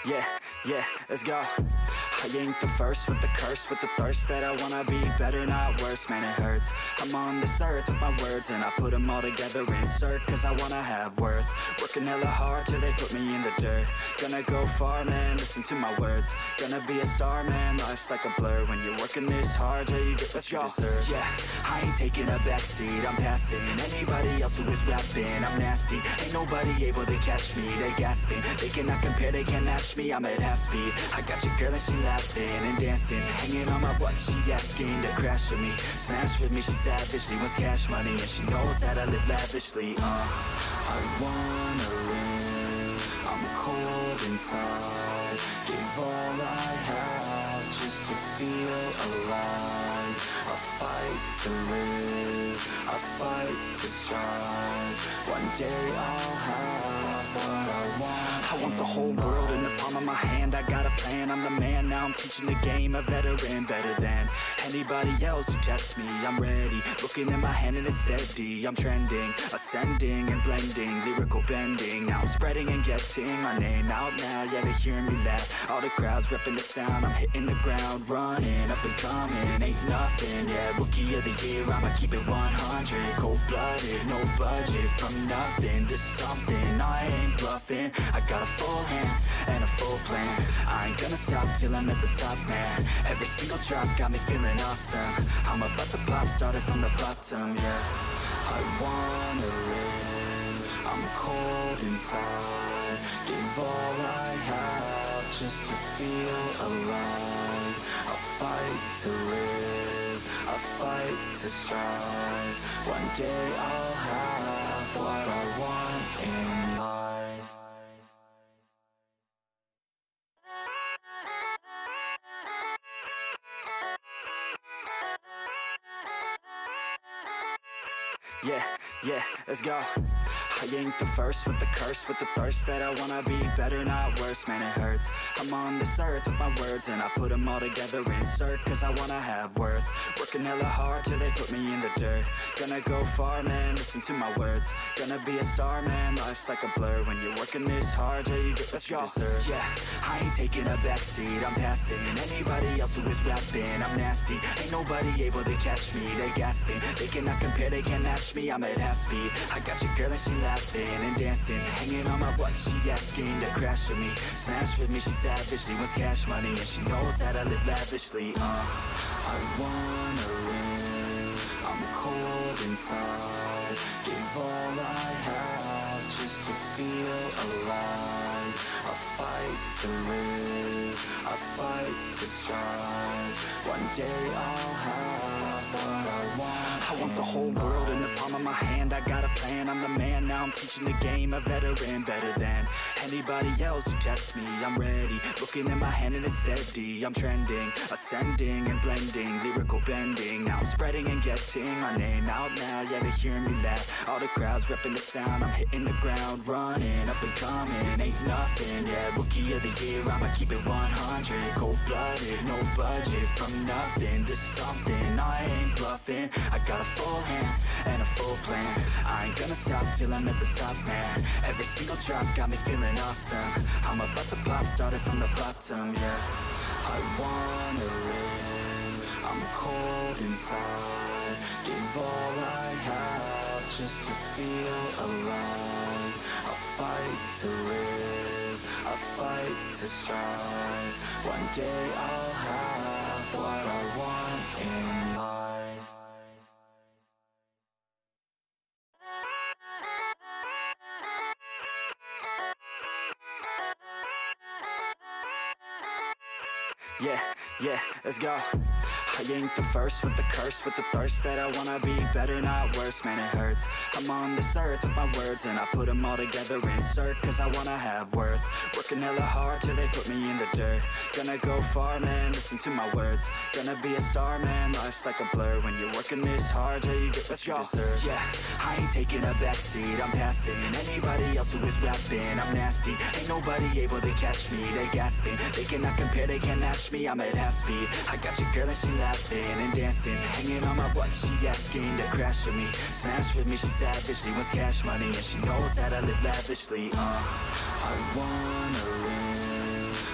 Yeah, let's go. I ain't the first with the curse, with the thirst that I wanna be better, not worse, man it hurts. I'm on this earth with my words and I put them all together, insert, cause I wanna have worth. Working hella hard till they put me in the dirt. Gonna go far, man, listen to my words. Gonna be a star, man, life's like a blur. When you're working this hard till you get what you deserve. Yeah, I ain't taking a backseat, I'm passing anybody else who is rapping. I'm nasty, ain't nobody able to catch me. They gasping, they cannot compare, they can't match me. I'm at half speed, I got your girl and she laughing and dancing, hanging on my butt, she asking to crash with me, smash with me. She savage, she wants cash money and she knows that I live lavishly. I wanna live, I'm cold inside. Give all I have just to feel alive. I fight to live, I fight to strive. One day I'll have what I want. I want the whole world in the palm of my hand. I got a plan, I'm the man. Now I'm teaching the game, a veteran, better than anybody else who tests me. I'm ready, looking in my hand and it's steady. I'm trending, ascending and blending, lyrical bending. Now I'm spreading and getting my name out now. Yeah, they hearing me laugh, all the crowds repping the sound. I'm hitting the ground, running, up and coming, ain't nothing. Yeah, rookie of the year, I'ma keep it 100. Cold-blooded, no budget, from nothing to something. I ain't bluffing, I got a full hand and a full plan. I ain't gonna stop till I'm at the top, man. Every single drop got me feeling awesome. I'm about to pop, started from the bottom, yeah. I wanna live, I'm cold inside. Give all I have just to feel alive. I fight to live, I fight to strive. One day I'll have what I want in life. Yeah, let's go. I ain't the first with the curse, with the thirst that I wanna be better, not worse, man it hurts. I'm on this earth with my words and I put them all together, insert, cause I wanna have worth. Working hella hard till they put me in the dirt. Gonna go far, man, listen to my words. Gonna be a star, man, life's like a blur. When you're working this hard till you get what you deserve. Yeah, I ain't taking a backseat, I'm passing anybody else who is rapping. I'm nasty, ain't nobody able to catch me. They gasping, they cannot compare, they can't match me. I'm at half speed, I got your girl and she laughing and dancing, hanging on my butt, she asking to crash with me, smash with me. She savage, she wants cash money and she knows that I live lavishly. I wanna live, I'm cold inside. Give all I have just to feel alive. I fight to live, I fight to strive. One day I'll have what I want. I want the whole world in the palm of my hand. I got a plan, I'm the man. Now I'm teaching the game, a veteran, better than anybody else who tests me. I'm ready, looking in my hand and it's steady. I'm trending, ascending and blending, lyrical bending. Now I'm spreading and getting my name out now. Yeah, they hearing me laugh, all the crowds repping the sound. I'm hitting the ground, running, up and coming, ain't nothing. Yeah, rookie of the year, I'ma keep it 100. Cold-blooded, no budget, from nothing to something. I ain't bluffing, I got a full hand and a full plan. I ain't gonna stop till I'm at the top, man. Every single drop got me feeling awesome. I'm about to pop, started from the bottom, yeah. I wanna live, I'm cold inside. Give all I have just to feel alive. I fight to live, I fight to strive. One day I'll have what I want in life. Yeah, let's go. I ain't the first with the curse, with the thirst that I wanna be better, not worse, man it hurts. I'm on this earth with my words and I put them all together, insert, cause I wanna have worth. Working hella hard till they put me in the dirt. Gonna go far, man, listen to my words. Gonna be a star, man, life's like a blur. When you're working this hard till you get what you deserve. Yeah, I ain't taking a backseat, I'm passing anybody else who is rapping. I'm nasty, ain't nobody able to catch me. They gasping, they cannot compare, they can't match me. I'm at half speed, I got your girl and she laughing and dancing, hanging on my butt, she asking to crash with me, smash with me. She savage, she wants cash money and she knows that I live lavishly. I wanna live,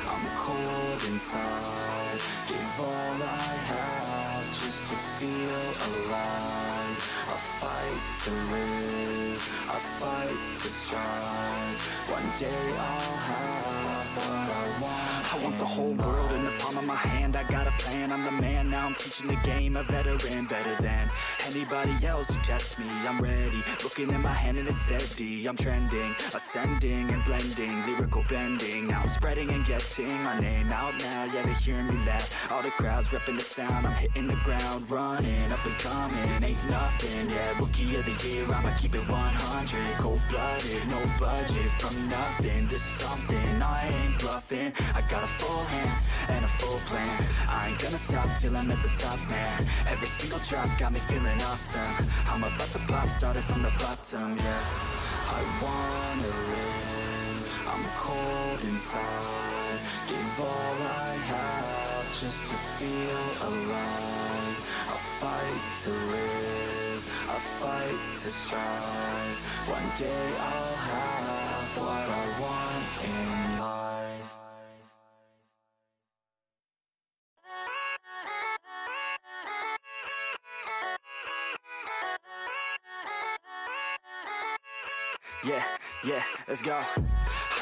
cold inside. Give all I have just to feel alive. A fight to live, a fight to strive. One day I'll have what I want. I want the whole world in the palm of my hand. I got a plan, I'm the man. Now I'm teaching the game, a veteran, better than anybody else who tests me. I'm ready, looking in my hand and it's steady. I'm trending, ascending and blending, lyrical bending. Now I'm spreading and getting my name out now. Yeah, they hearing me laugh, all the crowds repping the sound. I'm hitting the ground running, up and coming, ain't nothing. Yeah, rookie of the year, I'ma keep it 100. Cold-blooded, no budget, from nothing to something. I ain't bluffing, I got a full hand and a full plan. I ain't gonna stop till I'm at the top, man. Every single drop got me feeling awesome. I'm about to pop, started from the bottom, yeah. I wanna live, I'm cold inside. Give all I have just to feel alive. A fight to live, a fight to strive. One day I'll have what I want in life. Yeah, let's go.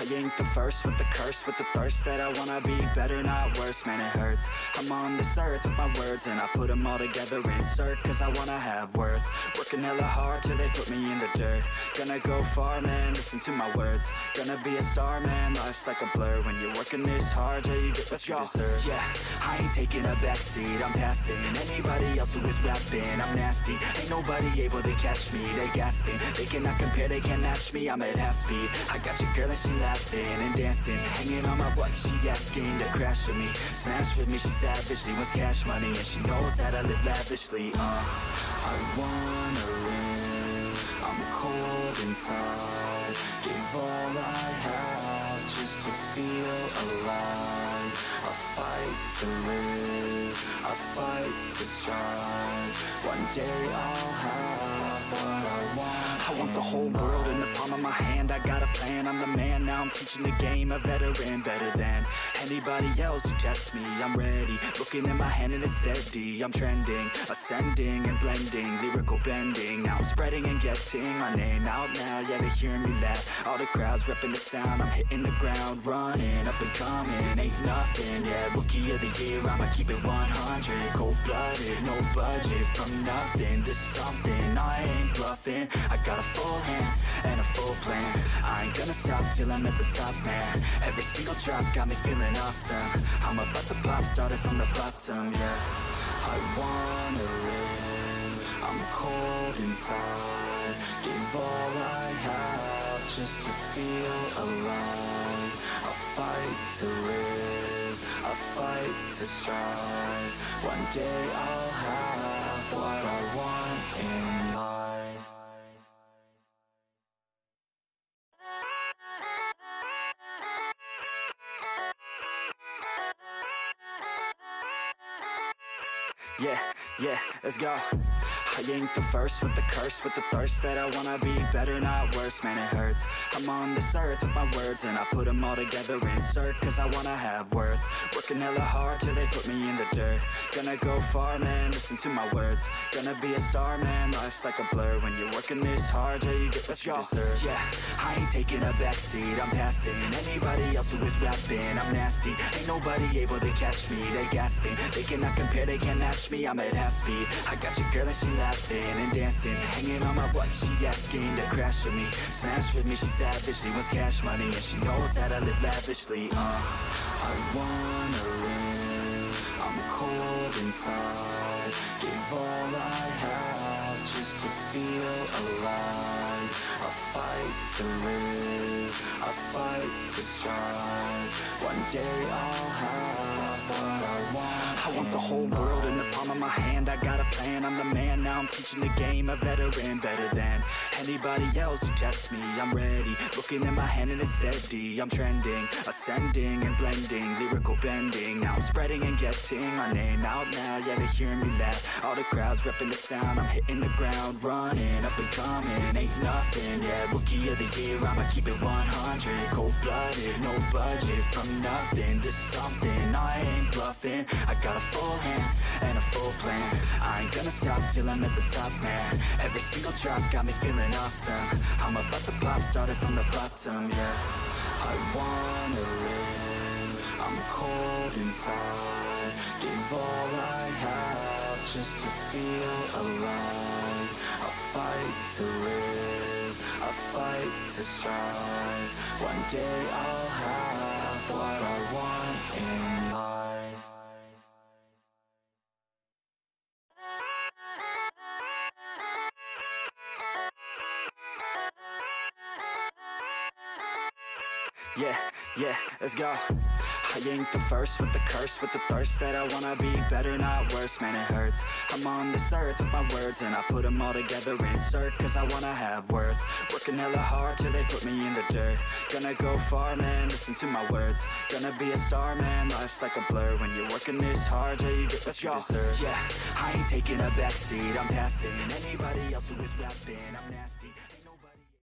I ain't the first with the curse, with the thirst that I wanna be better, not worse, man it hurts. I'm on this earth with my words and I put them all together, insert, cause I wanna have worth. Working hella hard till they put me in the dirt. Gonna go far, man, listen to my words. Gonna be a star, man, life's like a blur. When you're working this hard, yeah, you get what you deserve. Yeah, I ain't taking a backseat, I'm passing anybody else who is rapping. I'm nasty, ain't nobody able to catch me. They gasping, they cannot compare, they can't match me. I'm at half speed, I got your girl and she laughing and dancing, hanging on my butt, she asking to crash with me, smash with me, she savage, she wants cash money and she knows that I live lavishly. I wanna live, I'm cold inside. Give all I have just to feel alive. A fight to live, a fight to strive. One day I'll have what I want. I want the whole world in the palm of my hand. I got a plan, I'm the man. Now I'm teaching the game, a veteran, better than anybody else who tests me. I'm ready, looking in my hand and it's steady. I'm trending, ascending and blending, lyrical bending. Now I'm spreading and getting my name out now. Yeah, they hearing me laugh, all the crowds repping the sound. I'm hitting the ground running, up and coming, ain't nothing. Yeah, rookie of the year, I'ma keep it 100. Cold-blooded, no budget, from nothing to something. I ain't bluffing, I got a full hand and a full plan. I ain't gonna stop till I'm at the top, man. Every single drop got me feeling awesome. I'm about to pop, started from the bottom, yeah. I wanna live, I'm cold inside. Give all I have just to feel alive. A fight to live, a fight to strive. One day I'll have what I want in life. Yeah, let's go. I ain't the first with the curse, with the thirst that I wanna be better, not worse, man it hurts. I'm on this earth with my words and I put them all together, insert, cause I wanna have worth. Working hella hard till they put me in the dirt. Gonna go far, man, listen to my words. Gonna be a star, man, life's like a blur. When you're working this hard, yeah, you get what you deserve. Yeah, I ain't taking a backseat, I'm passing anybody else who is rapping. I'm nasty, ain't nobody able to catch me. They gasping, they cannot compare, they can't match me. I'm at half speed, I got your girl and she laughing and dancing, hanging on my butt, she asking to crash with me, smash with me, she savage, she wants cash money and she knows that I live lavishly. I wanna live, I'm cold inside. Give all I have just to feel alive. A fight to live, a fight to strive. One day I'll have what I want. I want the whole world in the palm of my hand. I got a plan, I'm the man. Now I'm teaching the game, a veteran, better than anybody else who tests me. I'm ready, looking in my hand and it's steady. I'm trending, ascending and blending, lyrical bending. Now I'm spreading and getting my name out now. Yeah, they hearing me laugh, all the crowds repping the sound. I'm hitting the ground running, up and coming, ain't nothing. nothing, yeah. Rookie of the year, I'ma keep it 100. Cold-blooded, no budget. From nothing to something, I ain't bluffing. I got a full hand and a full plan. I ain't gonna stop till I'm at the top, man. Every single drop got me feeling awesome. I'm about to pop, started from the bottom, yeah. I wanna live, I'm cold inside. Give all I have just to feel alive. I fight to live, I fight to strive. One day I'll have what I want in life. Yeah, yeah, let's go. I ain't the first with the curse, with the thirst that I wanna be better, not worse, man it hurts. I'm on this earth with my words and I put them all together, insert, cause I wanna have worth. Working hella hard till they put me in the dirt. Gonna go far, man, listen to my words. Gonna be a star, man, life's like a blur. When you're working this hard, yeah, you get what you deserve. Yeah, I ain't taking a backseat, I'm passing anybody else who is rapping, I'm nasty.